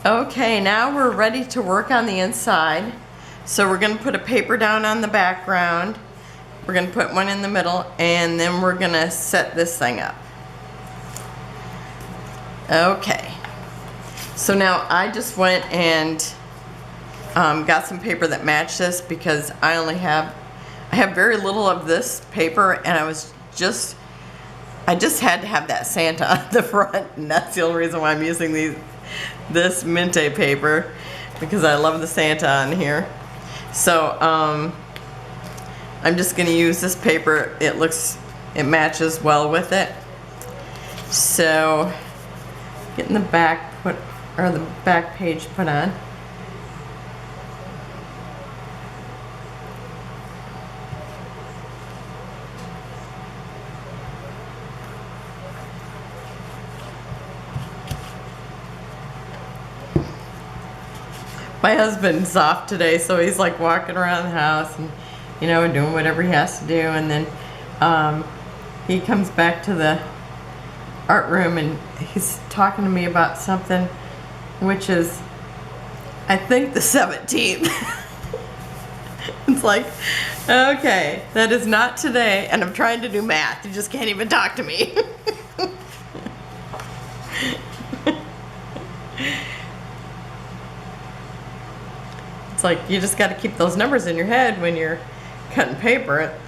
Okay, now we're ready to work on the inside. So we're going to put a paper down on the background. We're going to put one in the middle, and then we're going to set this thing up. Okay. So now I just went and got some paper that matched this because I have very little of this paper, and I just had to have that Santa on the front, and that's the only reason why I'm using this Minte paper, because I love the Santa on here. So I'm just going to use this paper. It matches well with it. So getting the back the back page put on. My husband's off today, so he's like walking around the house and, you know, doing whatever he has to do. And then he comes back to the art room and he's talking to me about something, which is, I think, the 17th. It's like, okay, that is not today, and I'm trying to do math. You just can't even talk to me. It's like you just got to keep those numbers in your head when you're cutting paper,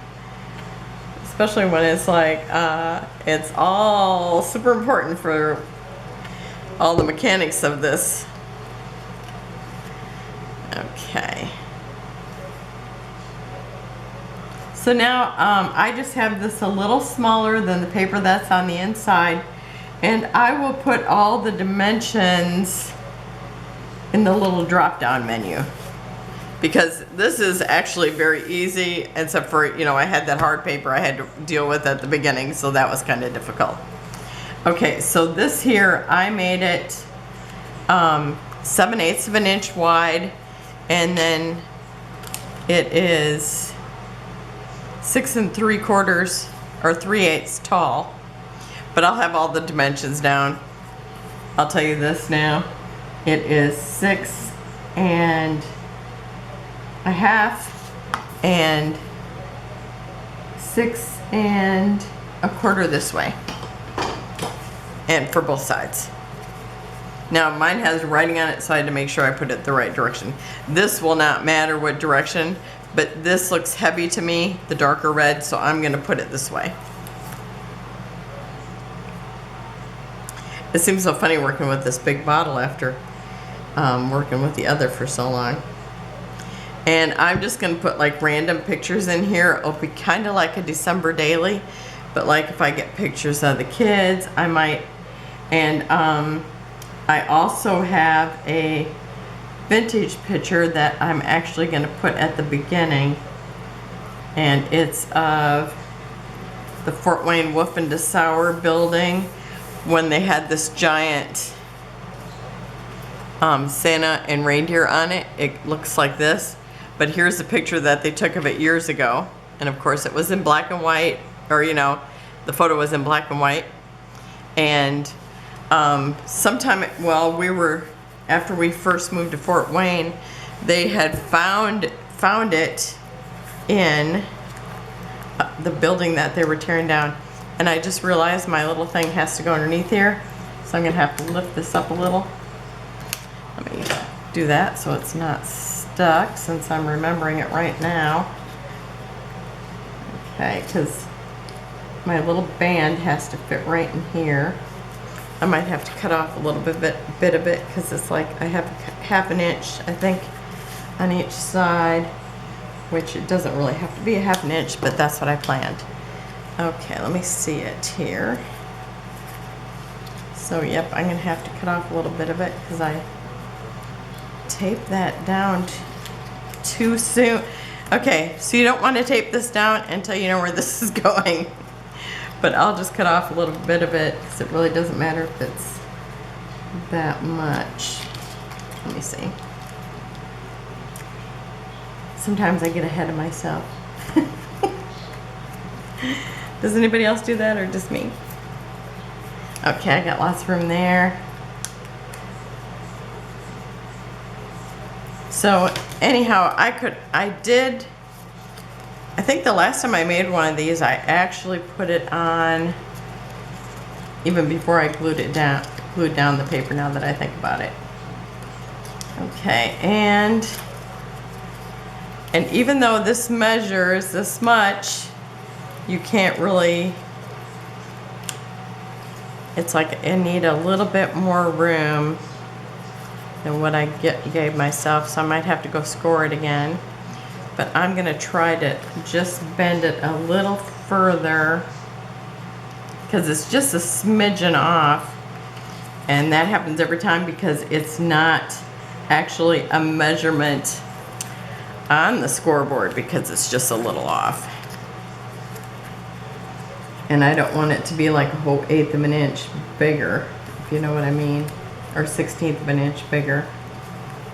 especially when it's like it's all super important for all the mechanics of this. Okay. So now I just have this a little smaller than the paper that's on the inside, and I will put all the dimensions in the little drop-down menu, because this is actually very easy, except for, you know, I had that hard paper I had to deal with at the beginning, so that was kind of difficult. Okay, so this here, I made it 7/8 of an inch wide, and then it is 6 3/4 or 3/8 tall. But I'll have all the dimensions down. I'll tell you this now. It is 6 1/2 and 6 1/4 this way, and for both sides. Now mine has writing on it, so I had to make sure I put it the right direction. This will not matter what direction, but this looks heavy to me, the darker red, so I'm going to put it this way. It seems so funny working with this big bottle after working with the other for so long. And I'm just going to put like random pictures in here. It'll be kind of like a December daily, but like if I get pictures of the kids, I might. And I also have a vintage picture that I'm actually going to put at the beginning, and it's of the Fort Wayne Wolf and DeSauer building when they had this giant Santa and reindeer on it. It looks like this, but here's a picture that they took of it years ago, and of course it was in black and white, or you know, the photo was in black and white. And sometime while after we first moved to Fort Wayne, they had found it in the building that they were tearing down. And I just realized my little thing has to go underneath here, so I'm gonna have to lift this up a little. Let me do that so it's not stuck, since I'm remembering it right now. Okay, because my little band has to fit right in here. I might have to cut off a little bit of it, because it's like I have 1/2 inch, I think, on each side, which it doesn't really have to be 1/2 inch, but that's what I planned. Okay, let me see it here. So yep, I'm gonna have to cut off a little bit of it because I taped that down too soon. Okay, so you don't want to tape this down until you know where this is going. But I'll just cut off a little bit of it because it really doesn't matter if it's that much. Let me see. Sometimes I get ahead of myself. Does anybody else do that, or just me? Okay, I got lots of room there. So anyhow, I think the last time I made one of these, I actually put it on even before I glued down the paper, now that I think about it. Okay, and even though this measures this much, you can't really, it's like I need a little bit more room than what I gave myself, so I might have to go score it again. But I'm gonna try to just bend it a little further because it's just a smidgen off, and that happens every time because it's not actually a measurement on the scoreboard because it's just a little off. And I don't want it to be like a whole 1/8 of an inch bigger, if you know what I mean, or 1/16 of an inch bigger,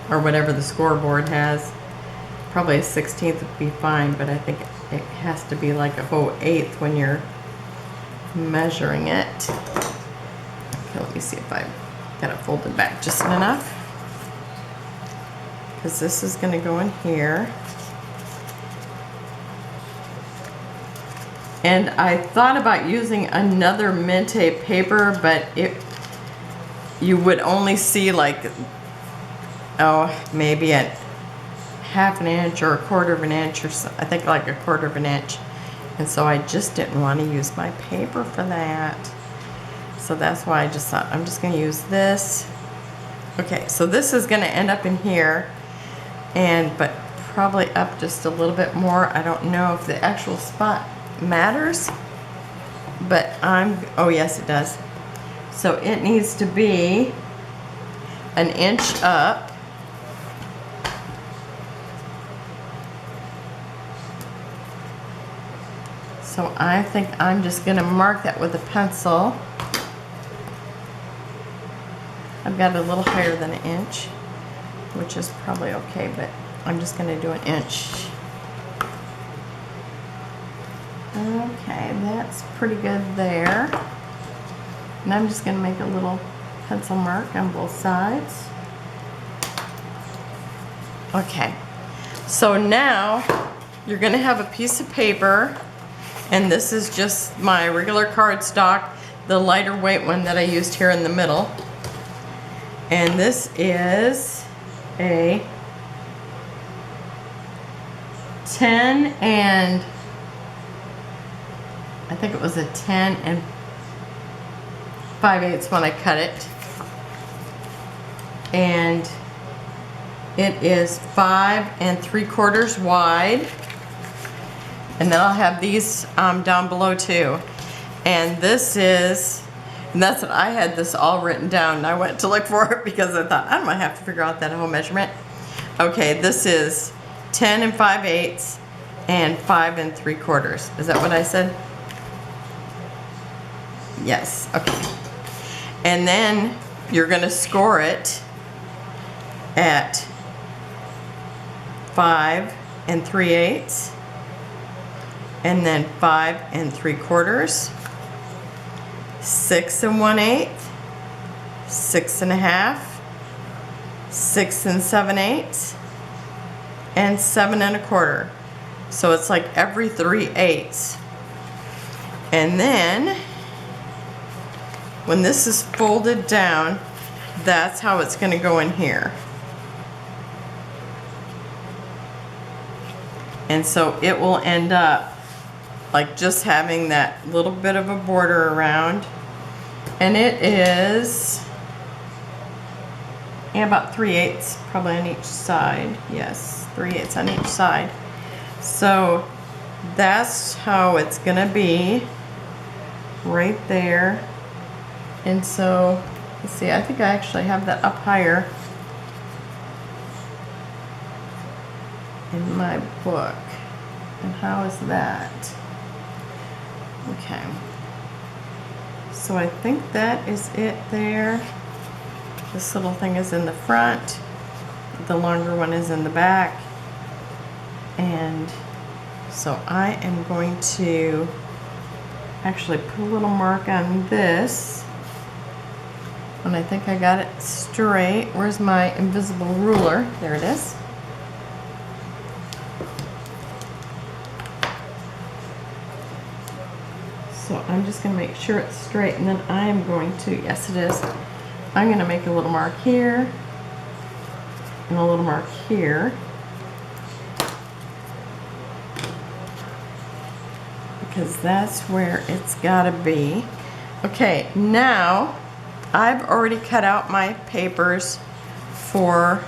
or whatever the scoreboard has. Probably a 1/16 would be fine, but I think it has to be like a whole 1/8 when you're measuring it. Okay, let me see if I got it folded back just enough, because this is going to go in here. And I thought about using another Mente paper, but you would only see like, oh, maybe at 1/2 inch or 1/4 of an inch, or so, I think like 1/4 of an inch. And so I just didn't want to use my paper for that. So that's why I just thought I'm just going to use this. Okay, so this is going to end up in here, but probably up just a little bit more. I don't know if the actual spot matters, but oh yes it does. So it needs to be 1 inch up. So I think I'm just going to mark that with a pencil. I've got it a little higher than 1 inch, which is probably okay, but I'm just going to do 1 inch. Okay, that's pretty good there. And I'm just going to make a little pencil mark on both sides. Okay, so now you're going to have a piece of paper, and this is just my regular cardstock, the lighter weight one that I used here in the middle. And this is a 10 and I think it was a 10 and 5/8 when I cut it. And it is 5 3/4 wide. And then I'll have these down below too. And this is, and that's what I had this all written down, and I went to look for it because I thought I might have to figure out that whole measurement. Okay, this is 10 and 5/8 and 5 3/4. Is that what I said? Yes, okay. And then you're going to score it at 5 3/8 and then 5 3/4, 6 1/8, 6 1/2, 6 7/8, and 7 1/4. So it's like every 3/8. And then when this is folded down, that's how it's going to go in here. And so it will end up like just having that little bit of a border around. And it is about 3/8 probably on each side. Yes, 3/8 on each side. So that's how it's gonna be right there. And so let's see, I think I actually have that up higher in my book. And how is that? Okay, so I think that is it there. This little thing is in the front, the longer one is in the back. And so I am going to actually put a little mark on this, and I think I got it straight. Where's my invisible ruler? There it is. So I'm just going to make sure it's straight, and then I am going to, yes it is, I'm going to make a little mark here and a little mark here, because that's where it's got to be. Okay, now I've already cut out my papers for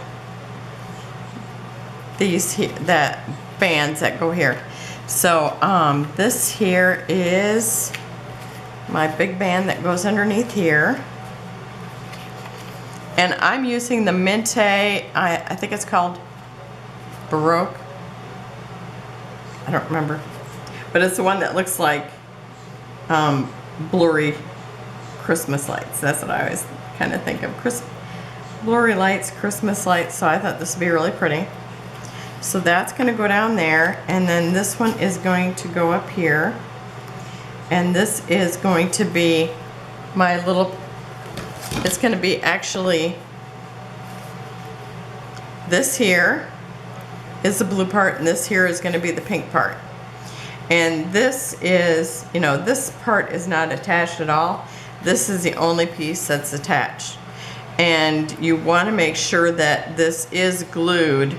these here, that bands that go here. So this here is my big band that goes underneath here, and I'm using the Mente, I think it's called Baroque, I don't remember, but it's the one that looks like blurry Christmas lights. That's what I always kind of think of, blurry lights, Christmas lights. So I thought this would be really pretty. So that's going to go down there, and then this one is going to go up here, and this is going to be my little, it's going to be actually, this here is the blue part, and this here is going to be the pink part. And this is, you know, this part is not attached at all. This is the only piece that's attached. And you want to make sure that this is glued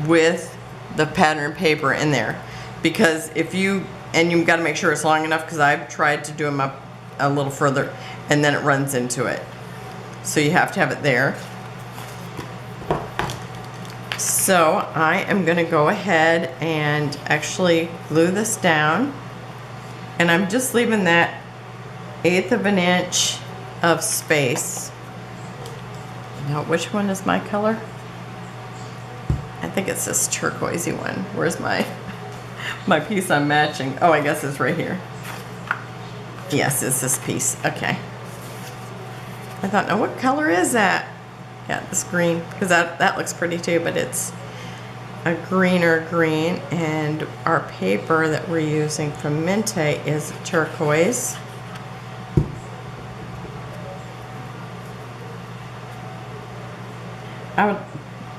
with the pattern paper in there, because if you, and you've got to make sure it's long enough, because I've tried to do them up a little further and then it runs into it, so you have to have it there. So I am going to go ahead and actually glue this down, and I'm just leaving that 1/8 of an inch of space. Now which one is my color? I think it's this turquoisey one. Where's my piece I'm matching? Oh, I guess it's right here. Yes, it's this piece. Okay. I thought, now what color is that? Yeah, this green, because that looks pretty too, but it's a greener green, and our paper that we're using from Mente is turquoise.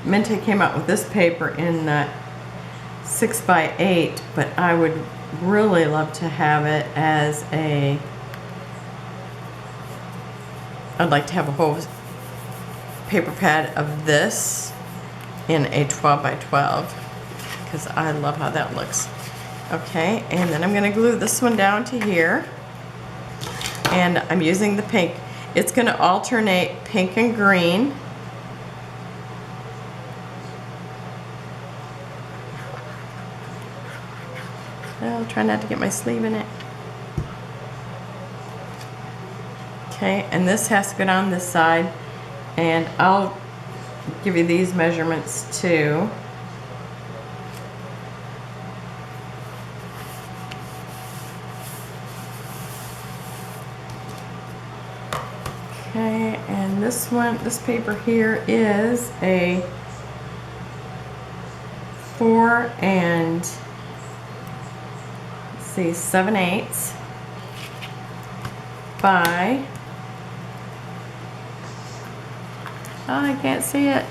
Mente came out with this paper in 6x8, but I would really love to have it as a, I'd like to have a whole paper pad of this in a 12x12, because I love how that looks. Okay, and then I'm going to glue this one down to here, and I'm using the pink. It's going to alternate pink and green. I'll try not to get my sleeve in it. Okay, and this has to go down this side, and I'll give you these measurements too. Okay, and this one, this paper here is a 4 and 7/8 by, oh, I can't see it,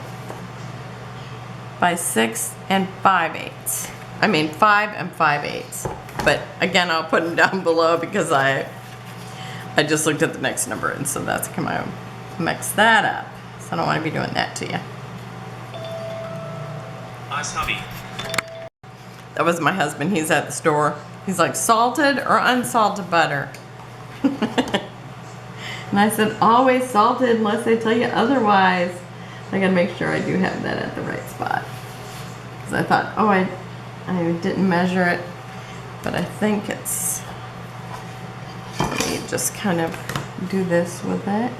by 6 and 5/8. I mean 5 and 5/8. But again, I'll put them down below because I just looked at the next number, and so that's come out. Mix that up. So I don't want to be doing that to you. Nice hubby. That was my husband. He's at the store. He's like, salted or unsalted butter? And I said, always salted unless they tell you otherwise. I gotta make sure I do have that at the right spot. Because I thought, oh, I didn't measure it, but I think it's, let me just kind of do this with it.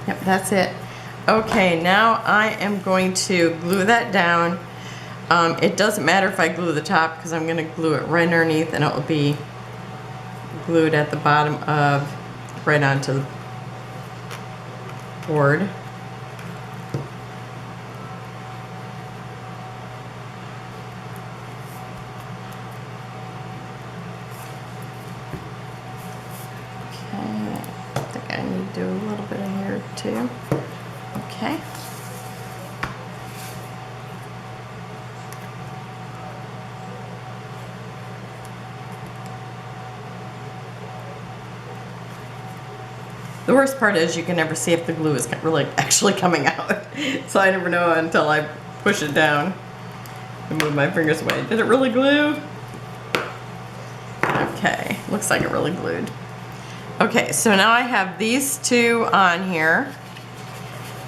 Yep, that's it. Okay, now I am going to glue that down. It doesn't matter if I glue the top, because I'm going to glue it right underneath, and it will be glued at the bottom of, right onto the board. Okay, I think I need to do a little bit in here too. Okay. The worst part is you can never see if the glue is really actually coming out. So I never know until I push it down and move my fingers away. Did it really glue? Okay, looks like it really glued. Okay, so now I have these two on here.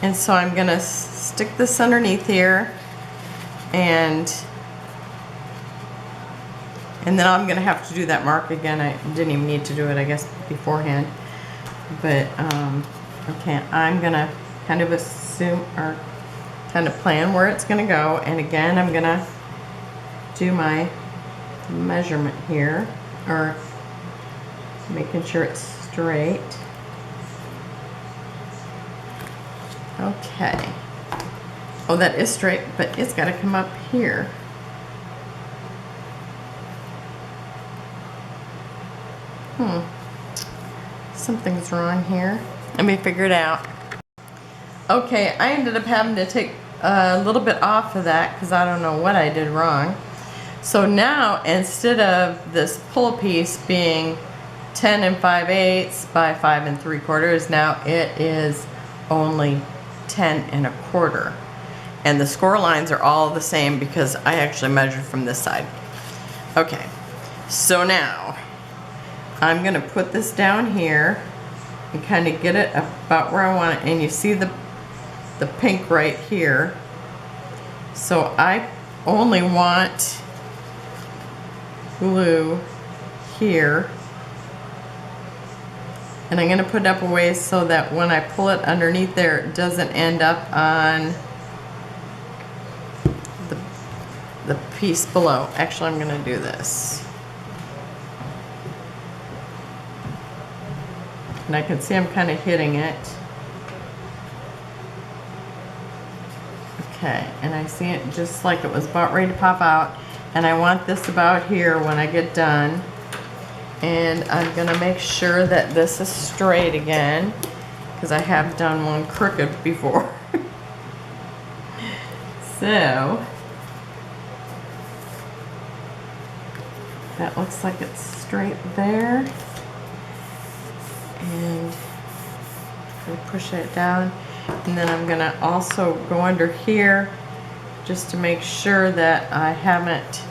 And so I'm gonna stick this underneath here and then I'm gonna have to do that mark again. I didn't even need to do it, I guess, beforehand. But, okay, I'm gonna kind of assume or kind of plan where it's gonna go. And again, I'm gonna do my measurement here, or making sure it's straight. Okay. Oh, that is straight, but it's gotta come up here. Something's wrong here. Let me figure it out. Okay, I ended up having to take a little bit off of that because I don't know what I did wrong. So now, instead of this pull piece being 10 5/8 by 5 3/4, now it is only 10 1/4. And the score lines are all the same because I actually measured from this side. Okay, so now I'm gonna put this down here and kind of get it about where I want it. And you see the pink right here. So I only want glue here. And I'm gonna put it up a ways so that when I pull it underneath there, it doesn't end up on the piece below. Actually, I'm gonna do this. And I can see I'm kind of hitting it. Okay, and I see it just like it was about ready to pop out. And I want this about here when I get done. And I'm gonna make sure that this is straight again, because I have done one crooked before. So, that looks like it's straight there. And I push it down, and then I'm gonna also go under here just to make sure that I haven't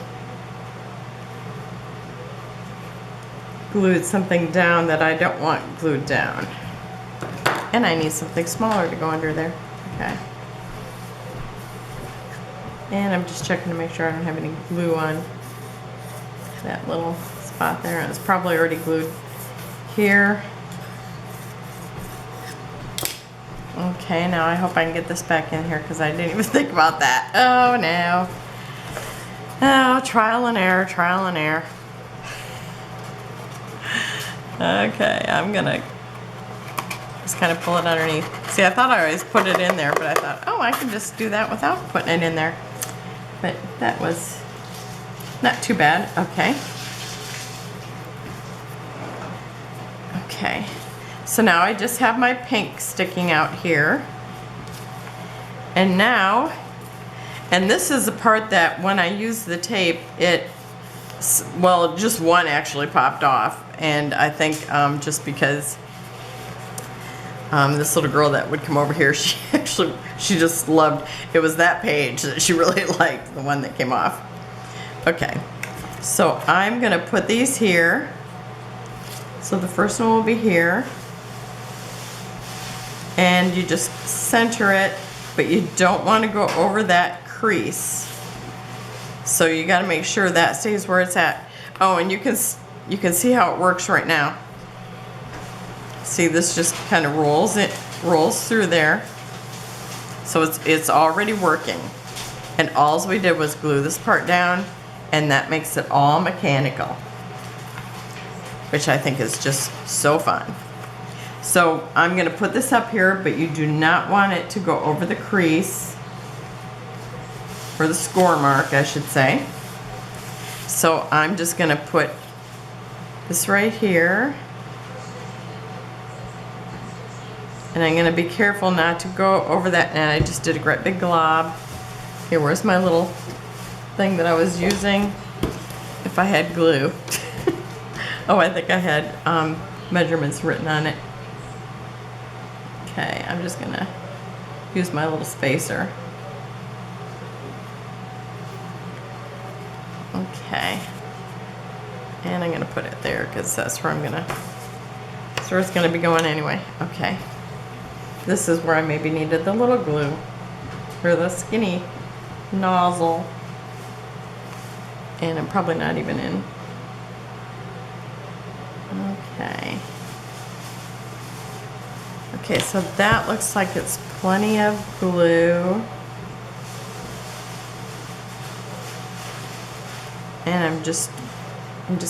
glued something down that I don't want glued down. And I need something smaller to go under there. Okay. And I'm just checking to make sure I don't have any glue on that little spot there. It's probably already glued here. Okay, now I hope I can get this back in here because I didn't even think about that. Oh no. Oh, trial and error, trial and error. Okay, I'm gonna just kind of pull it underneath. See, I thought I always put it in there, but I thought, oh, I can just do that without putting it in there. But that was not too bad. Okay. Okay. So now I just have my pink sticking out here. And now, and this is the part that when I use the tape, well, just one actually popped off. And I think just because this little girl that would come over here, she just loved, it was that page that she really liked, the one that came off. Okay, so I'm gonna put these here. So the first one will be here. And you just center it, but you don't want to go over that crease. So you got to make sure that stays where it's at. Oh, and you can see how it works right now. See, this just kind of rolls through there. So it's already working. And all we did was glue this part down, and that makes it all mechanical, which I think is just so fun. So I'm going to put this up here, but you do not want it to go over the crease, or the score mark, I should say. So I'm just going to put this right here. And I'm going to be careful not to go over that. And I just did a great big glob. Here, where's my little thing that I was using? If I had glue. Oh, I think I had measurements written on it. Okay, I'm just gonna use my little spacer. Okay. And I'm gonna put it there because that's where it's gonna be going anyway. Okay. This is where I maybe needed the little glue or the skinny nozzle. And I'm probably not even in. Okay. Okay, so that looks like it's plenty of glue. And I'm just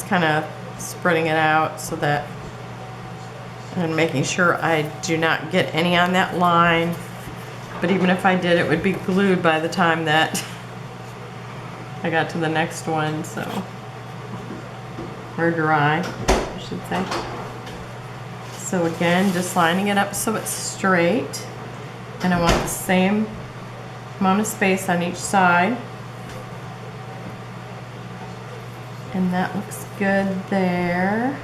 kind of spreading it out so that and making sure I do not get any on that line. But even if I did, it would be glued by the time that I got to the next one, so, or dry, I should say. So again, just lining it up so it's straight. And I want the same amount of space on each side. And that looks good there.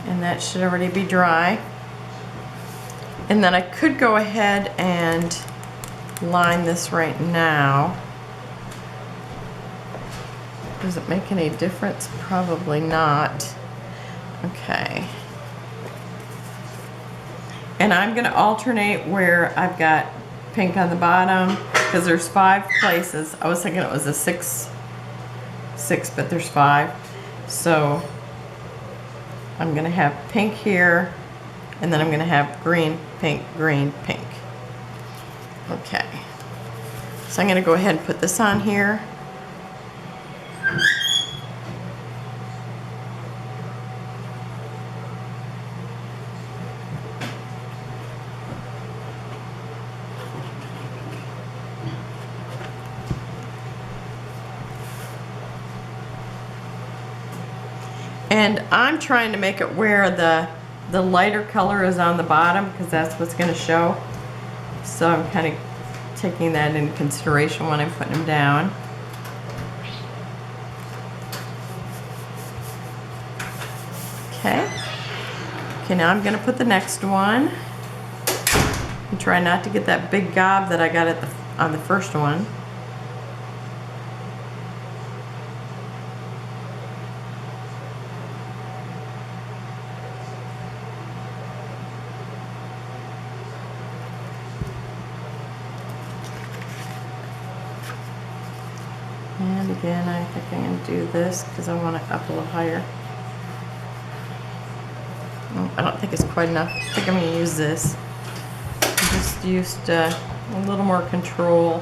And that should already be dry. And then I could go ahead and line this right now. Does it make any difference? Probably not. Okay. And I'm gonna alternate where I've got pink on the bottom because there's 5 places. I was thinking it was a six, but there's 5. So I'm gonna have pink here, and then I'm gonna have green, pink, green, pink. Okay. So I'm gonna go ahead and put this on here. And I'm trying to make it where the lighter color is on the bottom because that's what's going to show. So I'm kind of taking that into consideration when I'm putting them down. Okay. Okay, now I'm going to put the next one. And try not to get that big gob that I got on the first one. And again, I think I'm going to do this because I want it up a little higher. Oh, I don't think it's quite enough. I think I'm going to use this. I'm just used a little more control.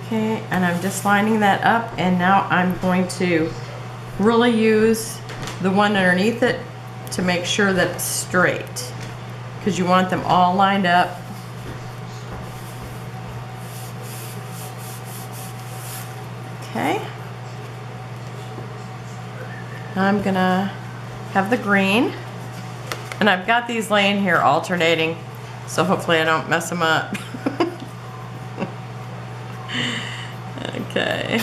Okay, and I'm just lining that up, and now I'm going to really use the one underneath it to make sure that it's straight, because you want them all lined up. Okay. Now I'm gonna have the green, and I've got these laying here alternating, so hopefully I don't mess them up. Okay.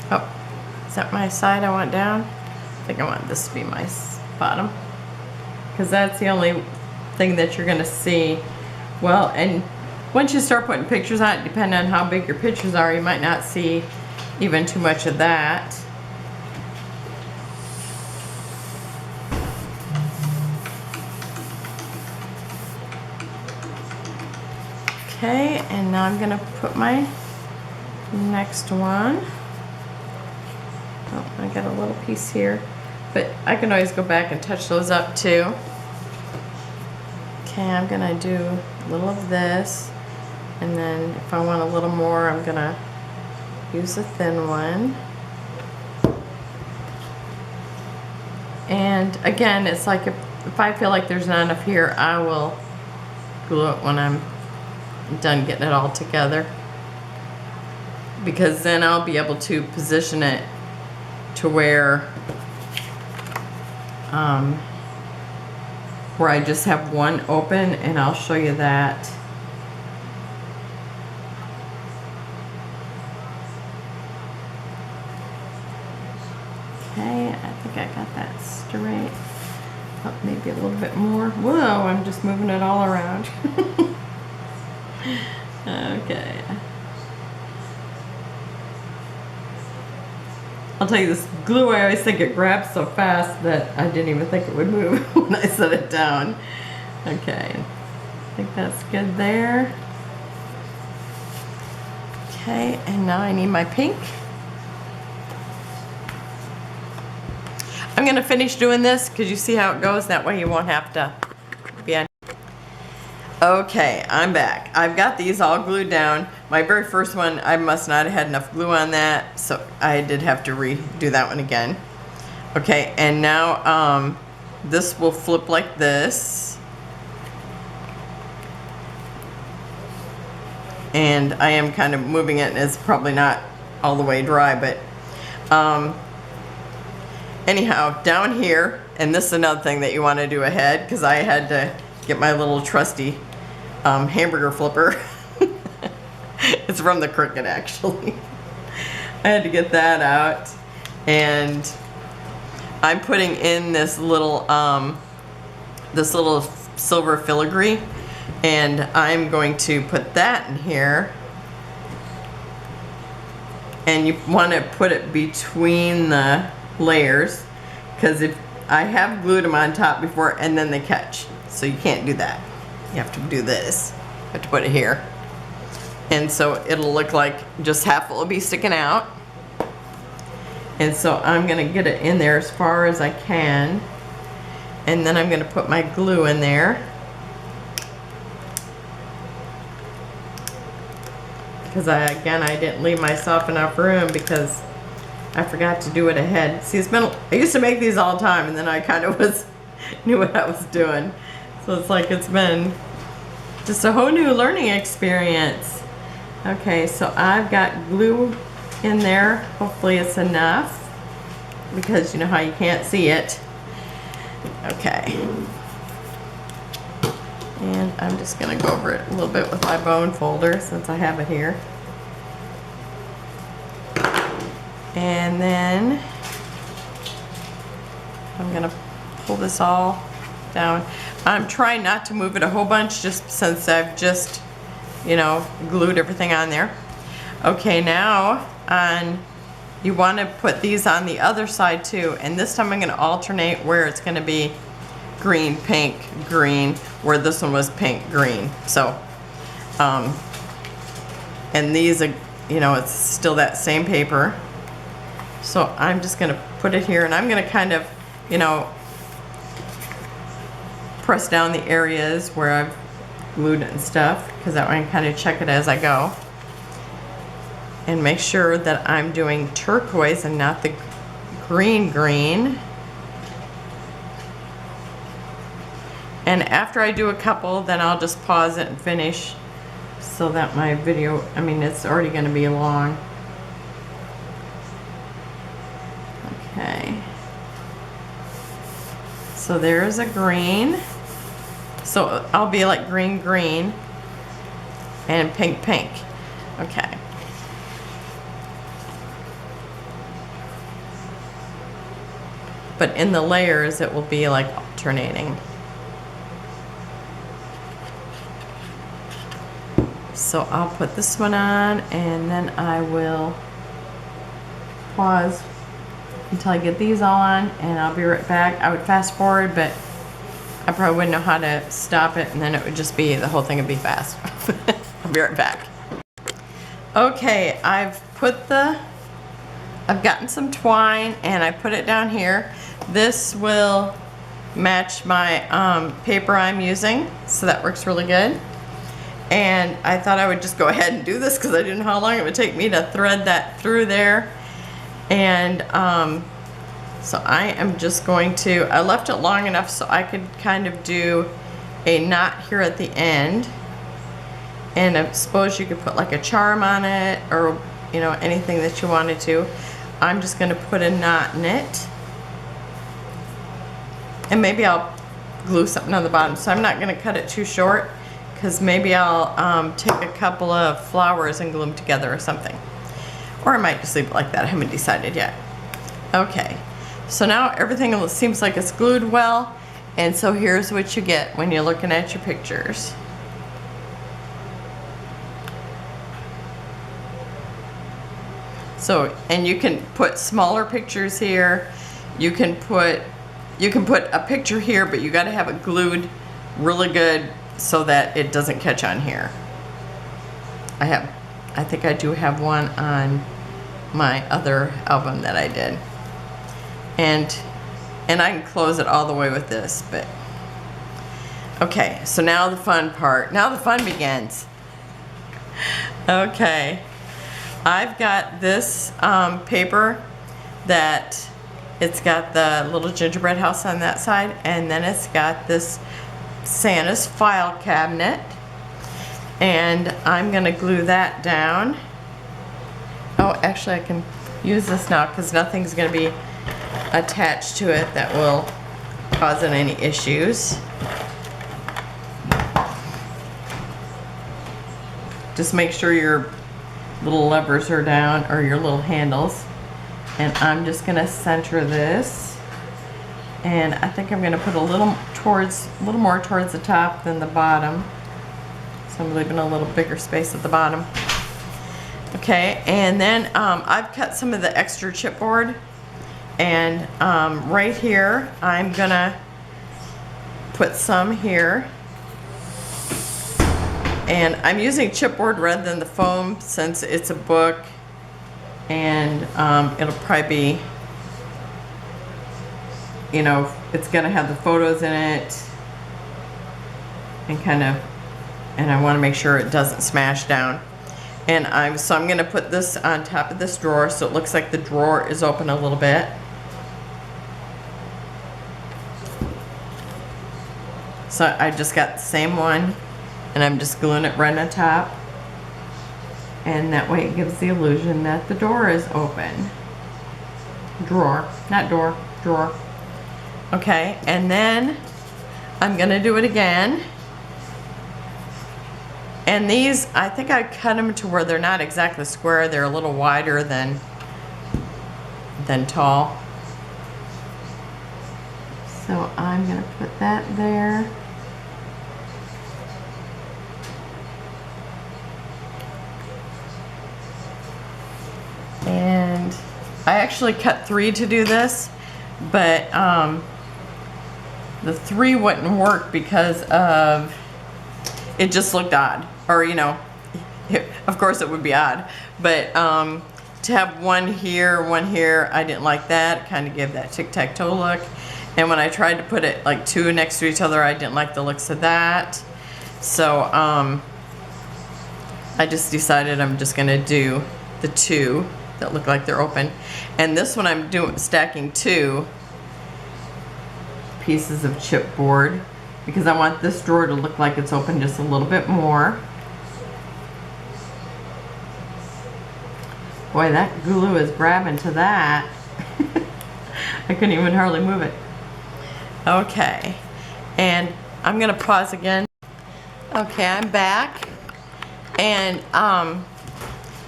Oh, is that my side I want down? I think I want this to be my bottom, because that's the only thing that you're gonna see. Well, and once you start putting pictures on it, depending on how big your pictures are, you might not see even too much of that. Okay, and now I'm gonna put my next one. Oh, I got a little piece here, but I can always go back and touch those up too. Okay, I'm gonna do a little of this, and then if I want a little more, I'm gonna use a thin one. And again, it's like if I feel like there's not enough here, I will glue it when I'm done getting it all together, because then I'll be able to position it to where I just have one open, and I'll show you that. Okay, I think I got that straight. Oh, maybe a little bit more. Whoa, I'm just moving it all around. Okay. I'll tell you, this glue, I always think it grabs so fast that I didn't even think it would move when I set it down. Okay, I think that's good there. Okay, and now I need my pink. I'm gonna finish doing this because you see how it goes. That way you won't have to be on. Okay, I'm back. I've got these all glued down. My very first one, I must not have had enough glue on that, so I did have to redo that one again. Okay, and now this will flip like this. And I am kind of moving it, and it's probably not all the way dry, but anyhow, down here, and this is another thing that you want to do ahead, because I had to get my little trusty hamburger flipper. It's from the Cricut, actually. I had to get that out, and I'm putting in this little silver filigree, and I'm going to put that in here. And you want to put it between the layers, because if I have glued them on top before and then they catch, so you can't do that. You have to do this. You have to put it here, and so it'll look like just half will be sticking out. And so I'm gonna get it in there as far as I can, and then I'm gonna put my glue in there, because I didn't leave myself enough room because I forgot to do it ahead. See, I used to make these all the time, and then I kind of knew what I was doing. So it's like it's been just a whole new learning experience. Okay, so I've got glue in there. Hopefully it's enough, because you know how you can't see it. Okay. And I'm just gonna go over it a little bit with my bone folder since I have it here. And then I'm gonna pull this all down. I'm trying not to move it a whole bunch, just since I've just, glued everything on there. Okay, now you want to put these on the other side too, and this time I'm going to alternate where it's going to be green, pink, green, where this one was pink, green. So, and these are, it's still that same paper. So I'm just going to put it here, and I'm going to kind of, press down the areas where I've glued it and stuff, because that way I can kind of check it as I go. And make sure that I'm doing turquoise and not the green. And after I do a couple, then I'll just pause it and finish, so that my video, it's already going to be long. Okay. So there's a green. So I'll be like green, green, and pink, pink. Okay. But in the layers, it will be like alternating. So I'll put this one on, and then I will pause until I get these all on, and I'll be right back. I would fast forward, but I probably wouldn't know how to stop it, and then it would just be, the whole thing would be fast. I'll be right back. Okay, I've gotten some twine, and I put it down here. This will match my paper I'm using, so that works really good. And I thought I would just go ahead and do this, because I didn't know how long it would take me to thread that through there. And So I am just going to, I left it long enough so I could kind of do a knot here at the end. And I suppose you could put like a charm on it, or you know, anything that you wanted to. I'm just going to put a knot in it. And maybe I'll glue something on the bottom. So I'm not going to cut it too short, because maybe I'll take a couple of flowers and glue them together or something. Or I might just leave it like that. I haven't decided yet. Okay, so now everything seems like it's glued well. And so here's what you get when you're looking at your pictures. So, and you can put smaller pictures here. You can put a picture here, but you got to have it glued really good so that it doesn't catch on here. I think I do have one on my other album that I did. And I can close it all the way with this, but okay, so now the fun part. Now the fun begins. Okay. I've got this paper that it's got the little gingerbread house on that side, and then it's got this Santa's file cabinet, and I'm gonna glue that down. Oh, actually I can use this now because nothing's gonna be attached to it that will cause it any issues. Just make sure your little levers are down, or your little handles. And I'm just gonna center this, and I think I'm gonna put a little more towards the top than the bottom. So I'm leaving a little bigger space at the bottom. Okay, and then I've cut some of the extra chipboard, and right here I'm gonna put some here. And I'm using chipboard rather than the foam since it's a book, and it'll probably be, you know, it's gonna have the photos in it, and and I want to make sure it doesn't smash down. And so I'm gonna put this on top of this drawer so it looks like the drawer is open a little bit. So I just got the same one, and I'm just gluing it right on top, and that way it gives the illusion that the door is open. Drawer, not door, drawer. Okay, and then I'm gonna do it again. And these, I think I cut them to where they're not exactly square, they're a little wider than tall. So I'm gonna put that there. And I actually cut 3 to do this, but the 3 wouldn't work because of, it just looked odd. Or, you know, of course it would be odd, but to have one here, I didn't like that. It kind of gave that tic-tac-toe look. And when I tried to put it like 2 next to each other, I didn't like the looks of that. So I just decided I'm just gonna do the 2 that look like they're open. And this one I'm stacking 2 pieces of chipboard because I want this drawer to look like it's open just a little bit more. Boy, that glue is grabbing to that. I couldn't even hardly move it. Okay, and I'm gonna pause again. Okay, I'm back, and the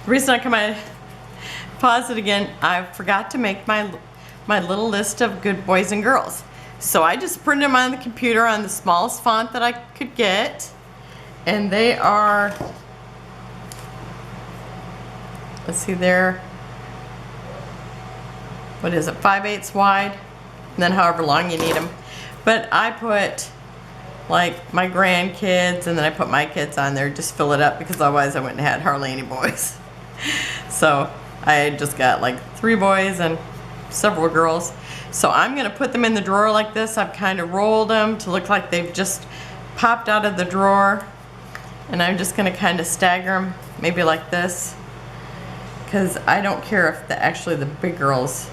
reason I come out, pause it again, I forgot to make my little list of good boys and girls. So I just printed them on the computer on the smallest font that I could get, and they are, let's see there, what is it, 5/8 wide, and then however long you need them. But I put like my grandkids, and then I put my kids on there, just fill it up, because otherwise I wouldn't have had hardly any boys. So I just got like 3 boys and several girls. So I'm gonna put them in the drawer like this. I've kind of rolled them to look like they've just popped out of the drawer. And I'm just gonna kind of stagger them, maybe like this, because I don't care if actually the big girls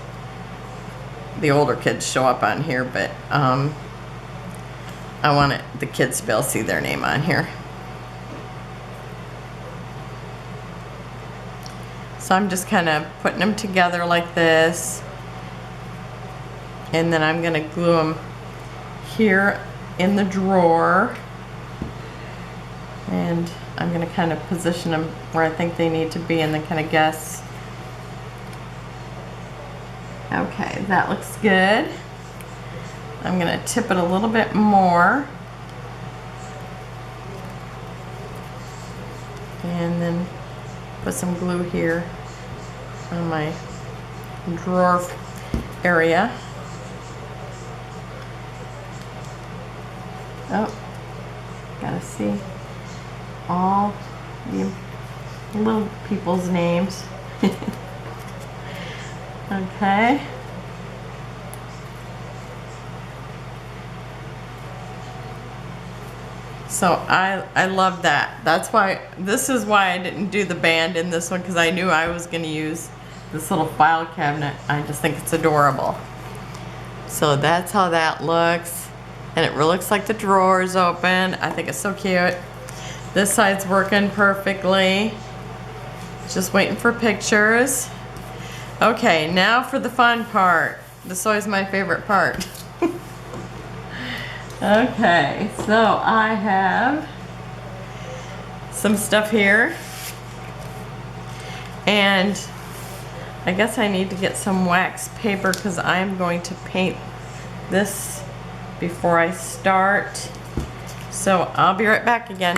the older kids show up on here, but I want the kids to be able to see their name on here. So I'm just kind of putting them together like this. And then I'm going to glue them here in the drawer. And I'm going to kind of position them where I think they need to be and then kind of guess. Okay, that looks good. I'm going to tip it a little bit more. And then put some glue here on my drawer area. Oh, gotta see all the little people's names. Okay. So I love that. That's why, this is why I didn't do the band in this one, because I knew I was going to use this little file cabinet. I just think it's adorable. So that's how that looks. And it really looks like the drawer is open. I think it's so cute. This side's working perfectly. Just waiting for pictures. Okay, now for the fun part. This is always my favorite part. Okay, so I have some stuff here. And I guess I need to get some wax paper because I'm going to paint this before I start. So I'll be right back again.